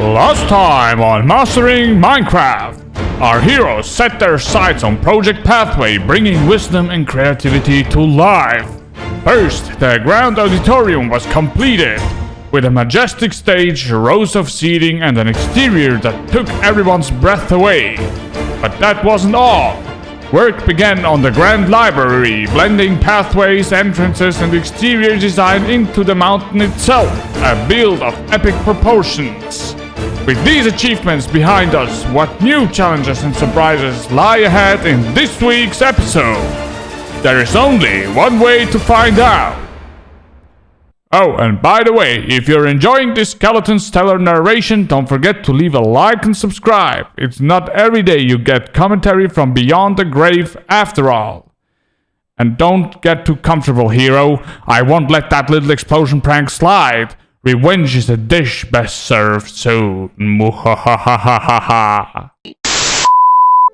Last time on Mastering Minecraft, our heroes set their sights on Project Pathway, bringing wisdom and creativity to life. First, the Grand Auditorium was completed, with a majestic stage, rows of seating, and an exterior that took everyone's breath away. But that wasn't all. Work began on the Grand Library, blending pathways, entrances, and exterior design into the mountain itself, a build of epic proportions. With these achievements behind us, what new challenges and surprises lie ahead in this week's episode? There is only one way to find out. Oh, and by the way, if you're enjoying this skeleton stellar narration, don't forget to leave a like and subscribe. It's not every day you get commentary from beyond the grave after all. And don't get too comfortable, hero. I won't let that little explosion prank slide. Revenge is a dish best served soon. Muhahahaha.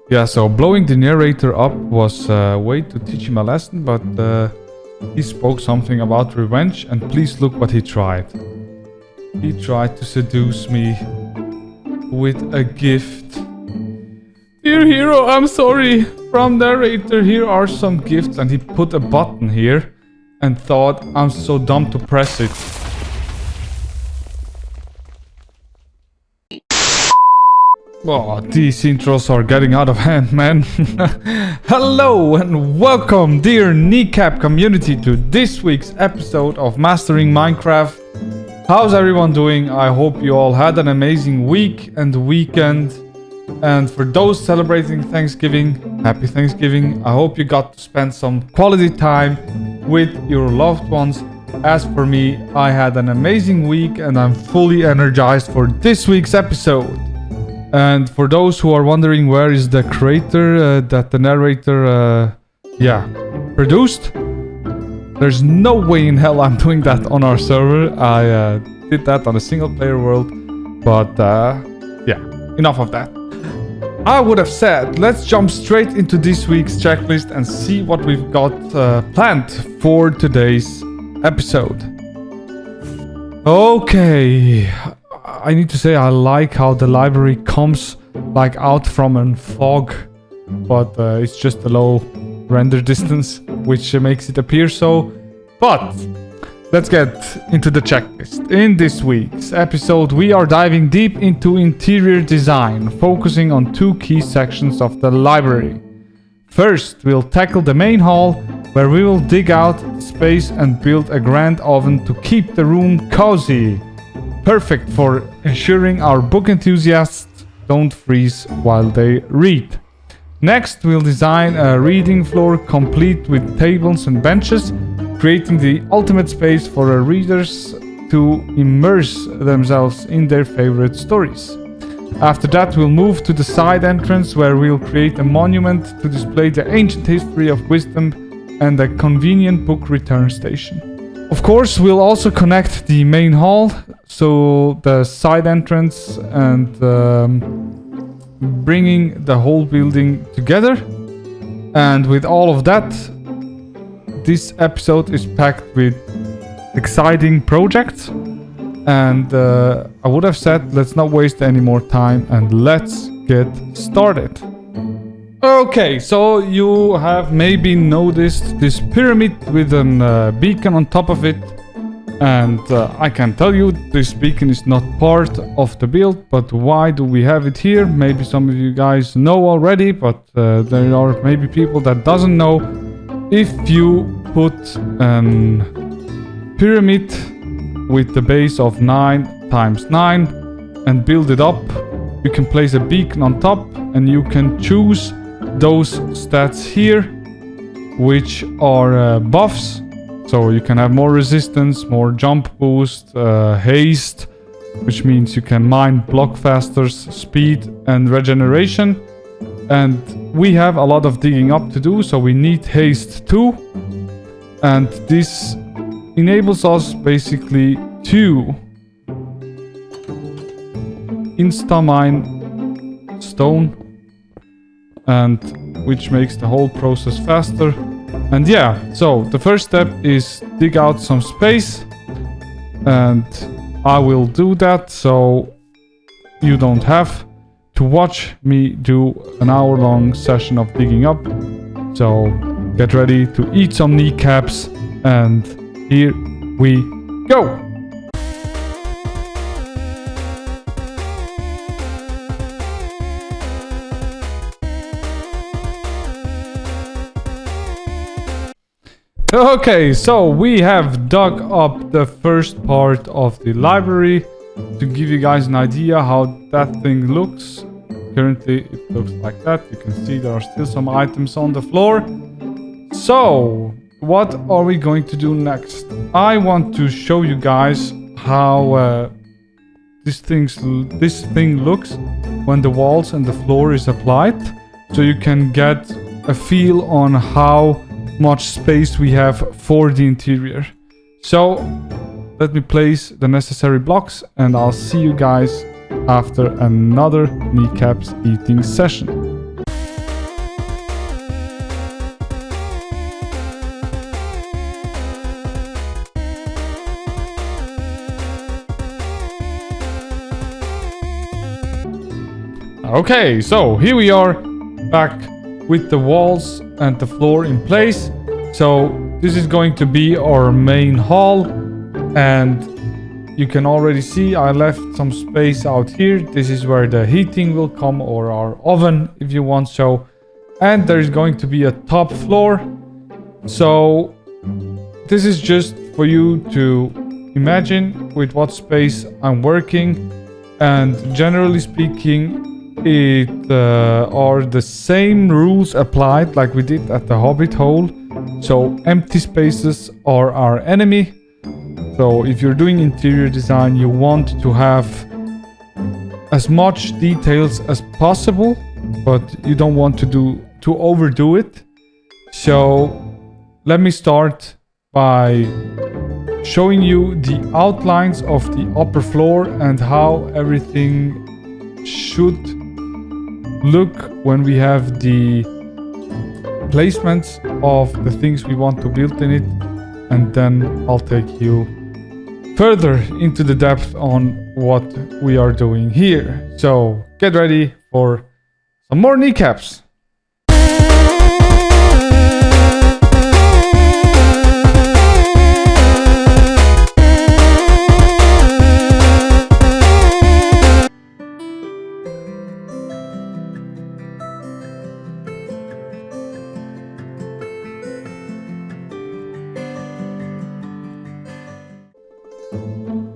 Yeah, so blowing the narrator up was a way to teach him a lesson, but he spoke something about revenge, and please look what he tried. He tried to seduce me with a gift. Dear hero, I'm sorry. From narrator, here are some gifts, and he put a button here and thought I'm so dumb to press it. Oh, these intros are getting out of hand, man. Hello and welcome, dear kneecap community, to this week's episode of Mastering Minecraft. How's everyone doing? I hope you all had an amazing week and weekend. And for those celebrating Thanksgiving, happy Thanksgiving. I hope you got to spend some quality time with your loved ones. As for me, I had an amazing week and I'm fully energized for this week's episode. And for those who are wondering where is the creator that the narrator produced, there's no way in hell I'm doing that on our server. I did that on a single player world, but enough of that. I would have said let's jump straight into this week's checklist and see what we've got planned for today's episode. Okay, I need to say I like how the library comes like out from a fog, but it's just a low render distance, which makes it appear so. But let's get into the checklist. In this week's episode, we are diving deep into interior design, focusing on two key sections of the library. First, we'll tackle the main hall, where we will dig out the space and build a grand oven to keep the room cozy. Perfect for ensuring our book enthusiasts don't freeze while they read. Next, we'll design a reading floor complete with tables and benches, creating the ultimate space for our readers to immerse themselves in their favorite stories. After that, we'll move to the side entrance, where we'll create a monument to display the ancient history of wisdom and a convenient book return station. Of course, we'll also connect the main hall, so the side entrance, and bringing the whole building together. And with all of that, this episode is packed with exciting projects. And I would have said let's not waste any more time and let's get started. Okay, so you have maybe noticed this pyramid with a beacon on top of it. And I can tell you this beacon is not part of the build, but why do we have it here? Maybe some of you guys know already, but there are maybe people that doesn't know. If you put a pyramid with the base of 9 times 9 and build it up, you can place a beacon on top and you can choose those stats here, which are buffs. So you can have more resistance, more jump boost, haste, which means you can mine block faster, speed and regeneration. And we have a lot of digging up to do, so we need haste too. And this enables us basically to insta-mine stone, and which makes the whole process faster. And yeah, so the first step is dig out some space, and I will do that. So you don't have to watch me do an hour-long session of digging up. So get ready to eat some kneecaps, and here we go. Okay, so we have dug up the first part of the library to give you guys an idea how that thing looks. Currently it looks like that. You can see there are still some items on the floor. So what are we going to do next? I want to show you guys how this thing looks when the walls and the floor is applied, so you can get a feel on how much space we have for the interior. So let me place the necessary blocks, and I'll see you guys after another kneecaps eating session. Okay, so here we are back with the walls and the floor in place. So this is going to be our main hall, and you can already see I left some space out here. This is where the heating will come, or our oven if you want so. And there's going to be a top floor. So this is just for you to imagine with what space I'm working, and generally speaking it are the same rules applied like we did at the Hobbit hole. So empty spaces are our enemy. So if you're doing interior design, you want to have as much details as possible, but you don't want to overdo it. So let me start by showing you the outlines of the upper floor and how everything should look when we have the placements of the things we want to build in it, and then I'll take you further into the depth on what we are doing here. So get ready for some more kneecaps.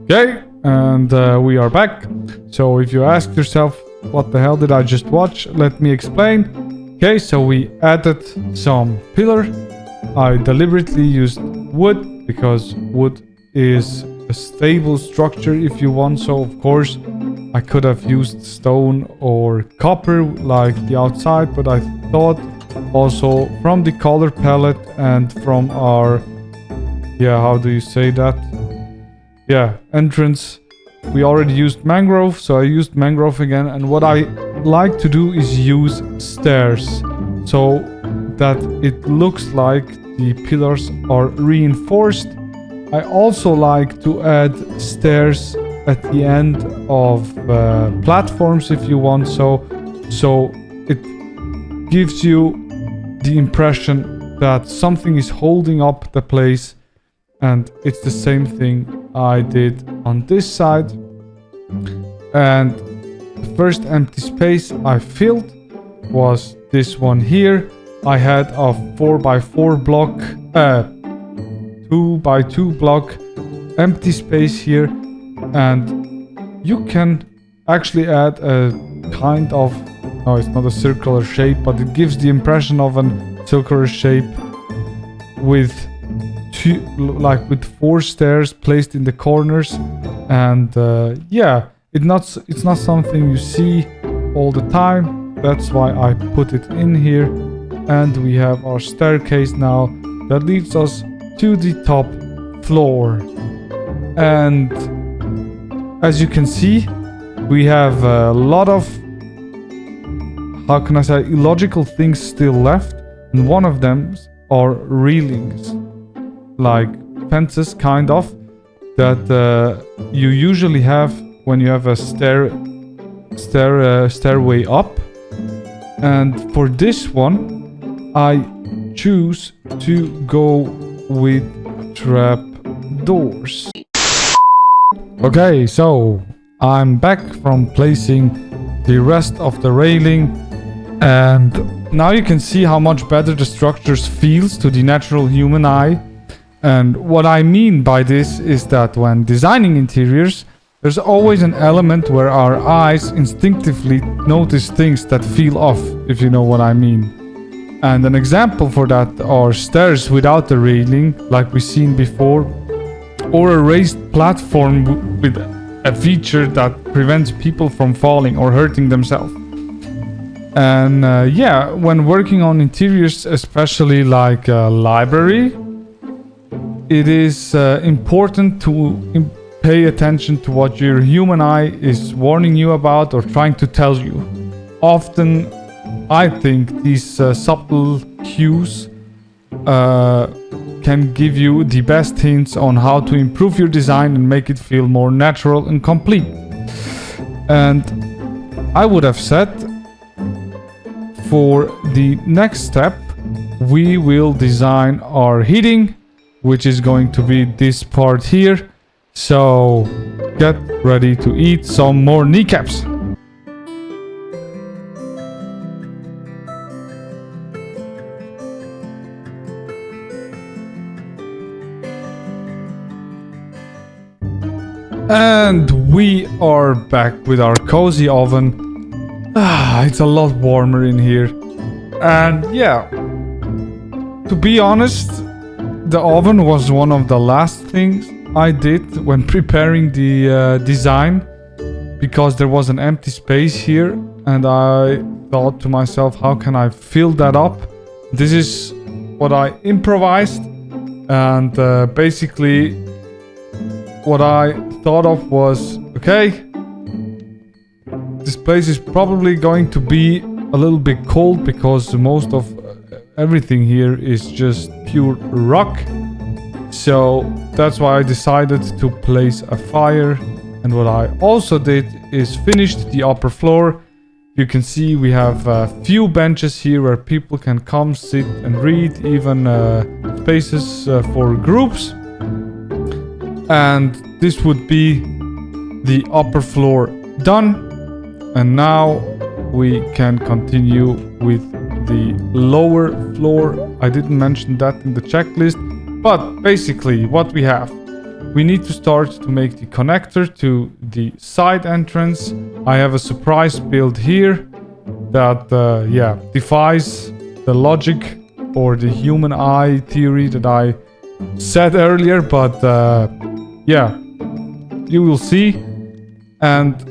Okay, and we are back. So if you ask yourself, what the hell did I just watch? Let me explain. Okay, so we added some pillar. I deliberately used wood because wood is a stable structure if you want. So of course I could have used stone or copper like the outside, but I thought also from the color palette and from our, how do you say that? Entrance, we already used mangrove, so I used mangrove again. And what I like to do is use stairs so that it looks like the pillars are reinforced. I also like to add stairs at the end of platforms if you want so it gives you the impression that something is holding up the place. And it's the same thing I did on this side. And the first empty space I filled was this one here. I had a 4x4 block, 2x2 block empty space here. And you can actually add a kind of, no, it's not a circular shape, but it gives the impression of a circular shape with with 4 stairs placed in the corners. And it's not something you see all the time. That's why I put it in here. And we have our staircase now that leads us to the top floor. And as you can see, we have a lot of, how can I say, illogical things still left. And one of them are railings, like fences kind of, that you usually have when you have a stairway up. And for this one, I choose to go with trap doors. Okay, so I'm back from placing the rest of the railing, and now you can see how much better the structures feels to the natural human eye. And what I mean by this is that when designing interiors, there's always an element where our eyes instinctively notice things that feel off, if you know what I mean. And an example for that are stairs without the railing, like we've seen before, or a raised platform with a feature that prevents people from falling or hurting themselves. And yeah, when working on interiors, especially like a library, it is important to pay attention to what your human eye is warning you about or trying to tell you. Often, I think these subtle cues can give you the best hints on how to improve your design and make it feel more natural and complete. And I would have said, for the next step, we will design our heating, which is going to be this part here. So get ready to eat some more kneecaps. And we are back with our cozy oven. It's a lot warmer in here. And yeah, to be honest, the oven was one of the last things I did when preparing the design, because there was an empty space here and I thought to myself, how can I fill that up? This is what I improvised, and basically what I thought of was, okay, this place is probably going to be a little bit cold because most of everything here is just pure rock. So that's why I decided to place a fire. And what I also did is finished the upper floor. You can see we have a few benches here where people can come, sit and read, even spaces for groups. And this would be the upper floor done. And now we can continue with the lower floor. I didn't mention that in the checklist, but basically what we have, we need to start to make the connector to the side entrance. I have a surprise build here that yeah, defies the logic or the human eye theory that I said earlier, but yeah, you will see. And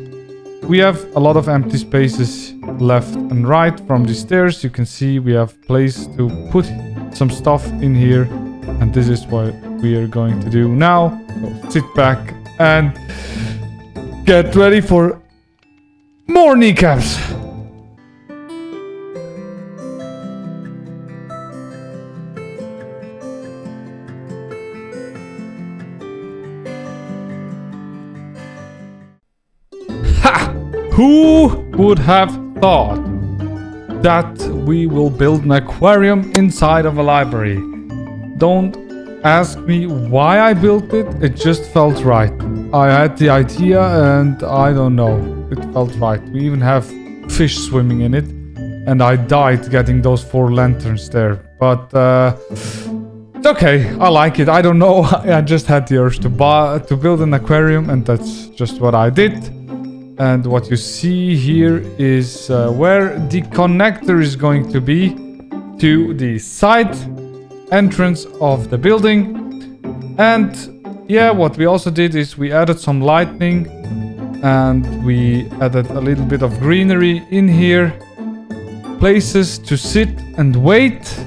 we have a lot of empty spaces left and right from the stairs. You can see we have place to put some stuff in here, and this is what we are going to do now. So sit back and get ready for more kneecaps. Ha! Who would have thought that we will build an aquarium inside of a library? Don't ask me why I built it, it just felt right. I had the idea and I don't know, it felt right. We even have fish swimming in it, and I died getting those 4 lanterns there. But it's okay, I like it. I don't know, I just had the urge to build an aquarium, and that's just what I did. And what you see here is where the connector is going to be to the side entrance of the building. And yeah, what we also did is we added some lighting and we added a little bit of greenery in here, places to sit and wait.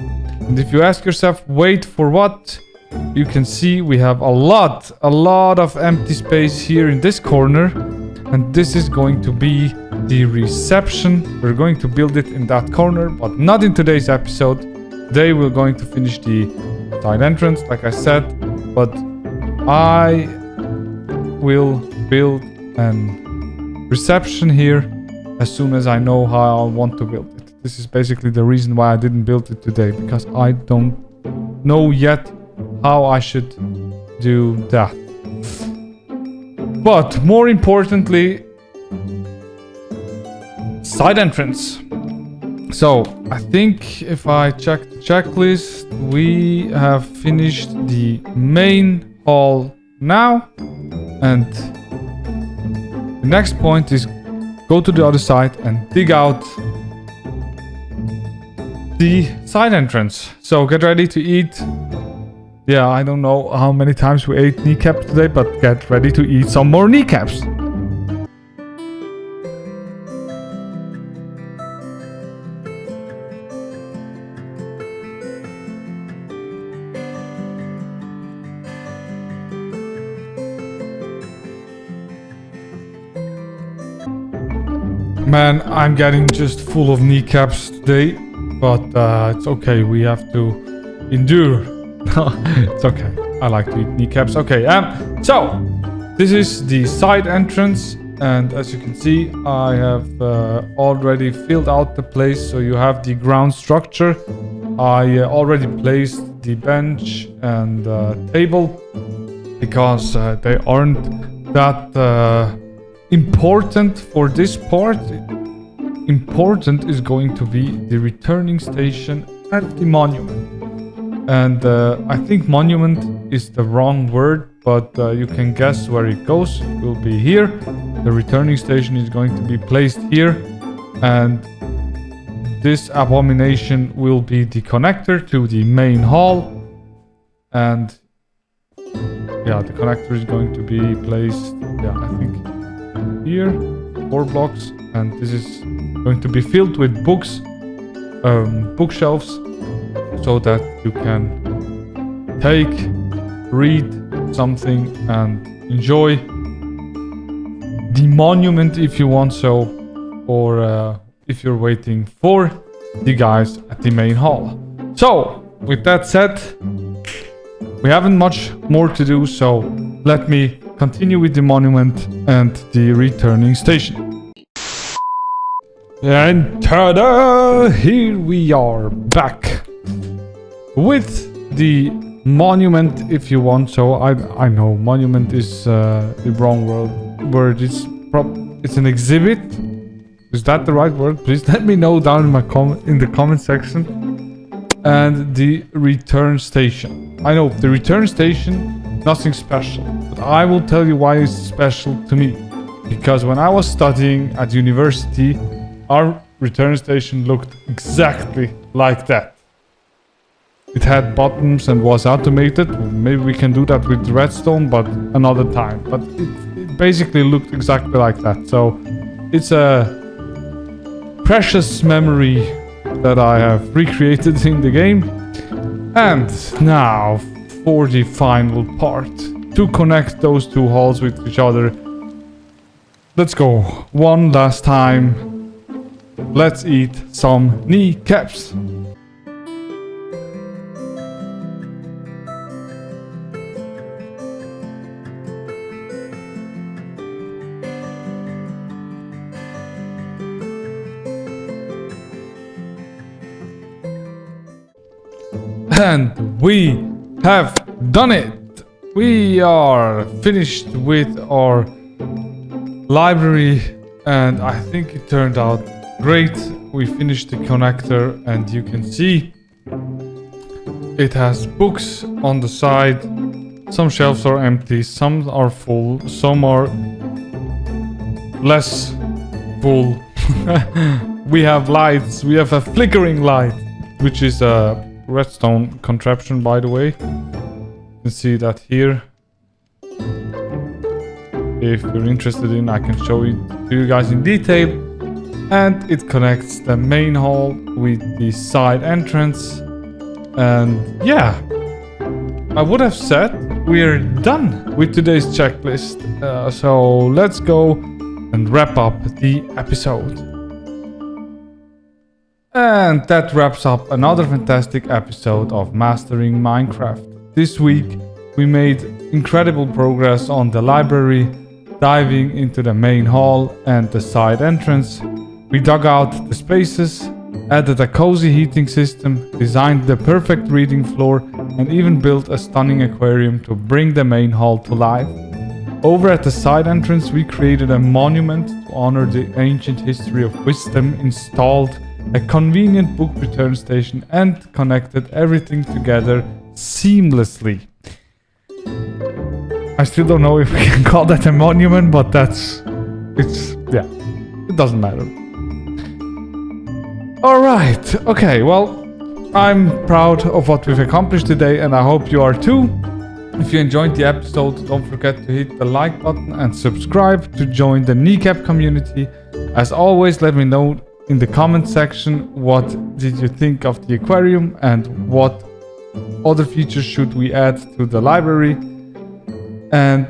And if you ask yourself, wait for what? You can see we have a lot of empty space here in this corner. And this is going to be the reception. We're going to build it in that corner, but not in today's episode. Today we're going to finish the side entrance, like I said, but I will build a reception here as soon as I know how I want to build it. This is basically the reason why I didn't build it today, because I don't know yet how I should do that. But more importantly, side entrance. So I think if I check the checklist, we have finished the main hall now, and the next point is go to the other side and dig out the side entrance. So get ready to eat. Yeah, I don't know how many times we ate kneecaps today, but get ready to eat some more kneecaps. Man, I'm getting just full of kneecaps today, but it's okay. We have to endure. It's okay. I like to eat kneecaps. Okay, so this is the side entrance, and as you can see, I have already filled out the place. So you have the ground structure. I already placed the bench and table because they aren't that important for this part. Important is going to be the returning station at the monument. And I think monument is the wrong word, but you can guess where it goes. It will be here. The returning station is going to be placed here, and this abomination will be the connector to the main hall. And yeah, the connector is going to be placed, yeah, I think here, 4 blocks, and this is going to be filled with books, bookshelves, so that you can take, read something and enjoy the monument if you want so, or if you're waiting for the guys at the main hall. So with that said, we haven't much more to do, so let me continue with the monument and the returning station. And ta-da! Here we are back with the monument, if you want. So I know monument is the wrong word. It's an exhibit. Is that the right word? Please let me know down in the comment section. And the return station. I know the return station, nothing special, but I will tell you why it's special to me. Because when I was studying at university, our return station looked exactly like that. It had buttons and was automated. Maybe we can do that with redstone, but another time. But it basically looked exactly like that. So it's a precious memory that I have recreated in the game. And now for the final part, to connect those two halls with each other. Let's go one last time. Let's eat some kneecaps. And we have done it! We are finished with our library, and I think it turned out great. We finished the connector, and you can see it has books on the side. Some shelves are empty, some are full, some are less full. We have lights, we have a flickering light, which is a redstone contraption, by the way. You can see that here. If you're interested in, I can show it to you guys in detail. And it connects the main hall with the side entrance. And yeah, I would have said we're done with today's checklist. So let's go and wrap up the episode. And that wraps up another fantastic episode of Mastering Minecraft. This week we made incredible progress on the library, diving into the main hall and the side entrance. We dug out the spaces, added a cozy heating system, designed the perfect reading floor, and even built a stunning aquarium to bring the main hall to life. Over at the side entrance, we created a monument to honor the ancient history of wisdom, installed a convenient book return station, and connected everything together seamlessly. I still don't know if we can call that a monument, but it doesn't matter. Alright, okay, well, I'm proud of what we've accomplished today, and I hope you are too. If you enjoyed the episode, don't forget to hit the like button and subscribe to join the kneecap community. As always, let me know in the comment section what did you think of the aquarium and what other features should we add to the library. And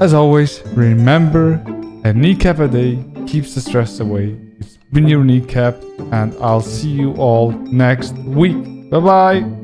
as always, remember, a kneecap a day keeps the stress away. It's been your kneecap, and I'll see you all next week. Bye bye!